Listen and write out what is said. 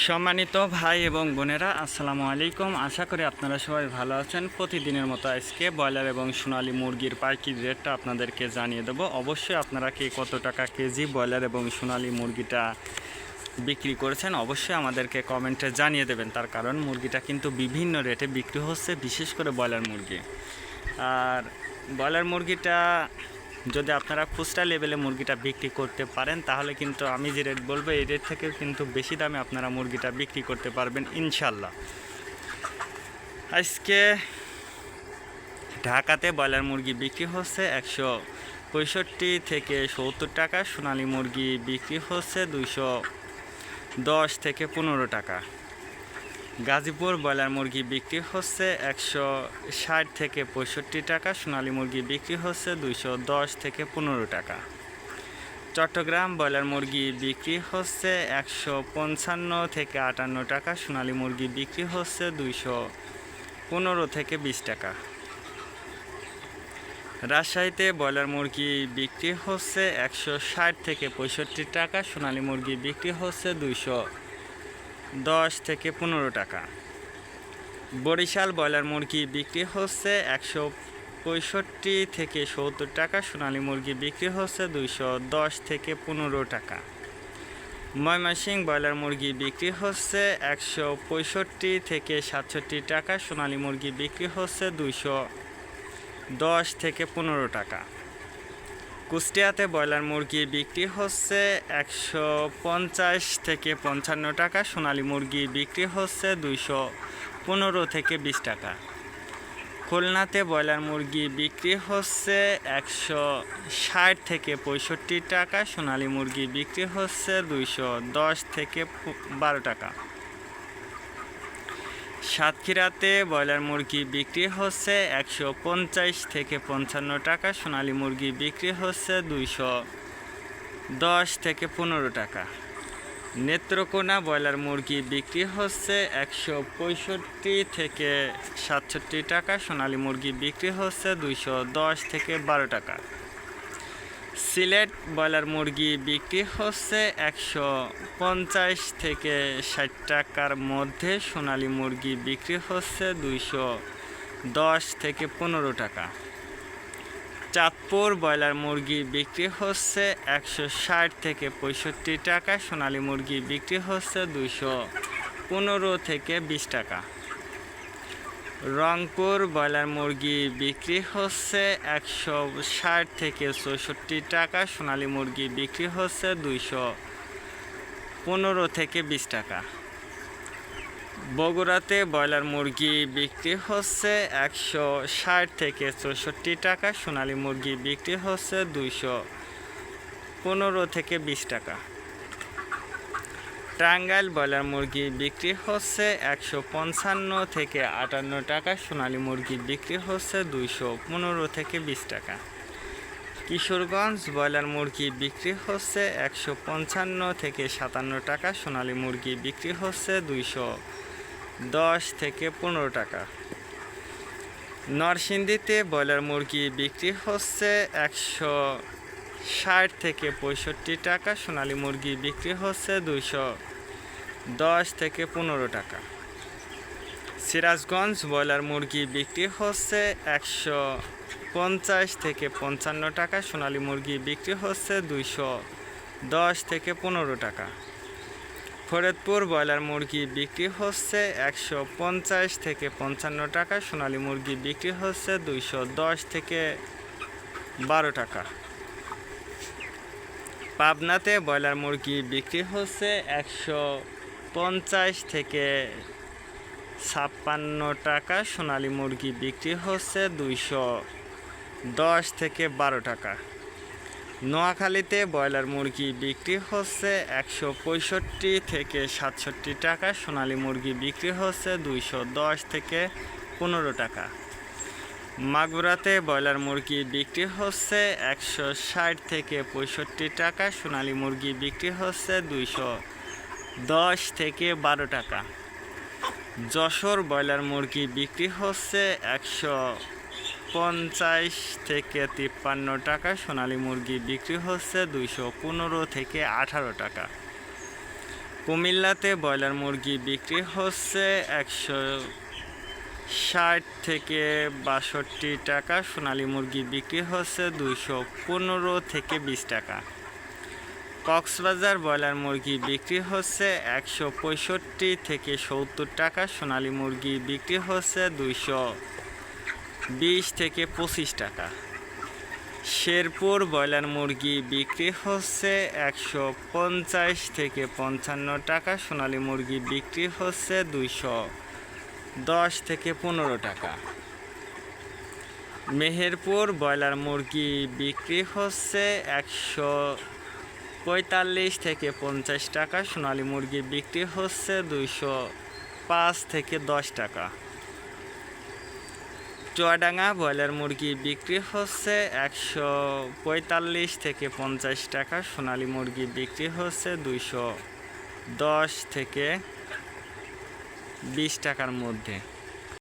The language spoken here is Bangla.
সম্মানিত ভাই এবং বোনেরা, আসসালামু আলাইকুম। আশা করি আপনারা সবাই ভালো আছেন। প্রতিদিনের মতো আজকে ব্রয়লার এবং সোনালী মুরগির পাইকারি রেটটা আপনাদেরকে জানিয়ে দেবো। অবশ্যই আপনারা কে কত টাকা কেজি ব্রয়লার এবং সোনালী মুরগিটা বিক্রি করেছেন অবশ্যই আমাদেরকে কমেন্টে জানিয়ে দেবেন। তার কারণ মুরগিটা কিন্তু বিভিন্ন রেটে বিক্রি হচ্ছে, বিশেষ করে ব্রয়লার মুরগি। আর ব্রয়লার মুরগিটা যদি আপনারা খুচরা লেভেলে মুরগিটা বিক্রি করতে পারেন তাহলে কিন্তু আমি যে রেট বলবো এই রেট থেকেও কিন্তু বেশি দামে আপনারা মুরগিটা বিক্রি করতে পারবেন ইনশাল্লাহ। আজকে ঢাকাতে ব্রয়লার মুরগি বিক্রি হচ্ছে 165 থেকে 70 টাকা, সোনালী মুরগি বিক্রি হচ্ছে 210 থেকে 15 টাকা। গাজীপুর ব্রয়লার মুরগি বিক্রি হচ্ছে 160 থেকে 65 টাকা, সোনালী মুরগি বিক্রি হচ্ছে 210 থেকে 15 টাকা। চট্টগ্রাম ব্রয়লার মুরগি বিক্রি হচ্ছে 155 থেকে 58 টাকা, সোনালী মুরগি বিক্রি হচ্ছে 215 থেকে 20 টাকা। রাজশাহীতে ব্রয়লার মুরগি বিক্রি হচ্ছে 160 থেকে 65 টাকা, সোনালী মুরগি বিক্রি হচ্ছে 210 থেকে 15 টাকা। বরিশাল ব্রয়লার মুরগি বিক্রি হচ্ছে 165 থেকে 70 টাকা, সোনালী মুরগি বিক্রি হচ্ছে 210 থেকে 15 টাকা। ময়মনসিংহ ব্রয়লার মুরগি বিক্রি হচ্ছে 165 থেকে 67 টাকা, সোনালী মুরগি বিক্রি হচ্ছে 210 থেকে 15 টাকা। কুষ্টিয়াতে ব্রয়লার মুরগি বিক্রি হচ্ছে 150 থেকে 55 টাকা, সোনালী মুরগি বিক্রি হচ্ছে 215 থেকে 20 টাকা। খুলনাতে ব্রয়লার মুরগি বিক্রি হচ্ছে 160 থেকে 65 টাকা, সোনালী মুরগি বিক্রি হচ্ছে 210 থেকে 12 টাকা। সাতক্ষীরাতে ব্রয়লার মুরগি বিক্রি হচ্ছে 150 থেকে 55 টাকা, সোনালী মুরগি বিক্রি হচ্ছে 210 থেকে 15 টাকা। নেত্রকোনা ব্রয়লার মুরগি বিক্রি হচ্ছে 165 থেকে 67 টাকা, সোনালী মুরগি বিক্রি হচ্ছে 210 থেকে 12 টাকা। সিলেট ব্রয়লার মুরগি বিক্রি হচ্ছে 150 থেকে 60 টাকার মধ্যে, সোনালী মুরগি বিক্রি হচ্ছে 210 থেকে 15 টাকা। চাঁদপুর ব্রয়লার মুরগি বিক্রি হচ্ছে 160 থেকে 65 টাকা, সোনালী মুরগি বিক্রি হচ্ছে 215 থেকে 20 টাকা। রংপুর ব্রয়লার মুরগি বিক্রি হচ্ছে 160 থেকে 64 টাকা, সোনালী মুরগি বিক্রি হচ্ছে 215 থেকে 20 টাকা। বগুড়াতে ব্রয়লার মুরগি বিক্রি হচ্ছে 160 থেকে 64 টাকা, সোনালী মুরগি বিক্রি হচ্ছে 215 থেকে 20 টাকা। টাঙ্গাইল ব্রয়লার মুরগি বিক্রি হচ্ছে 155 থেকে 58 টাকা, সোনালী মুরগি বিক্রি হচ্ছে 215 থেকে 20 টাকা। কিশোরগঞ্জ ব্রয়লার মুরগি বিক্রি হচ্ছে 155 থেকে 57 টাকা, সোনালী মুরগি বিক্রি হচ্ছে 210 থেকে 15 টাকা। নরসিংদীতে ব্রয়লার মুরগি বিক্রি হচ্ছে 160 থেকে 65 টাকা, সোনালী মুরগি বিক্রি হচ্ছে 210 থেকে 15 টাকা। সিরাজগঞ্জ ব্রয়লার মুরগি বিক্রি হচ্ছে 150 থেকে 55 টাকা, সোনালী মুরগি বিক্রি হচ্ছে 210 থেকে 15 টাকা। ফরিদপুর ব্রয়লার মুরগি বিক্রি হচ্ছে 150 থেকে 55 টাকা, সোনালী মুরগি বিক্রি হচ্ছে 210 থেকে 12 টাকা। পাবনাতে ব্রয়লার মুরগি বিক্রি হচ্ছে 150 থেকে 56 টাকা, সোনালী মুরগি বিক্রি হচ্ছে 210 থেকে 12 টাকা। নোয়াখালীতে ব্রয়লার মুরগি বিক্রি হচ্ছে 165 থেকে 67 টাকা, সোনালী মুরগি বিক্রি হচ্ছে 210 থেকে 15 টাকা। মাগুরাতে ব্রয়লার মুরগি বিক্রি হচ্ছে 160 থেকে 65 টাকা, সোনালী মুরগি বিক্রি হচ্ছে 210 থেকে 12 টাকা। যশোর ব্রয়লার মুরগি বিক্রি হচ্ছে 150 থেকে 53 টাকা, সোনালী মুরগি বিক্রি হচ্ছে 215 থেকে 18 টাকা। কুমিল্লাতে ব্রয়লার মুরগি বিক্রি হচ্ছে 160 থেকে 62 টাকা। সোনালী মুরগি বিক্রি হচ্ছে 215 থেকে 20 টাকা। কক্সবাজার ব্রয়লার মুরগি বিক্রি হচ্ছে 165 থেকে 70 টাকা। সোনালী মুরগি বিক্রি হচ্ছে 220 থেকে 25 টাকা। শেরপুর ব্রয়লার মুরগি বিক্রি হচ্ছে 150 থেকে 55 টাকা। সোনালী মুরগি বিক্রি হচ্ছে 210 থেকে 15 টাকা। মেহেরপুর ব্রয়লার মুরগি বিক্রি হচ্ছে 145 থেকে 50 টাকা। সোনালী মুরগি বিক্রি হচ্ছে 205 থেকে 10 টাকা। চুয়াডাঙ্গা ব্রয়লার মুরগি বিক্রি হচ্ছে 145 থেকে 50 টাকা। সোনালী মুরগি বিক্রি হচ্ছে 210 থেকে 20 টাকার মধ্যে।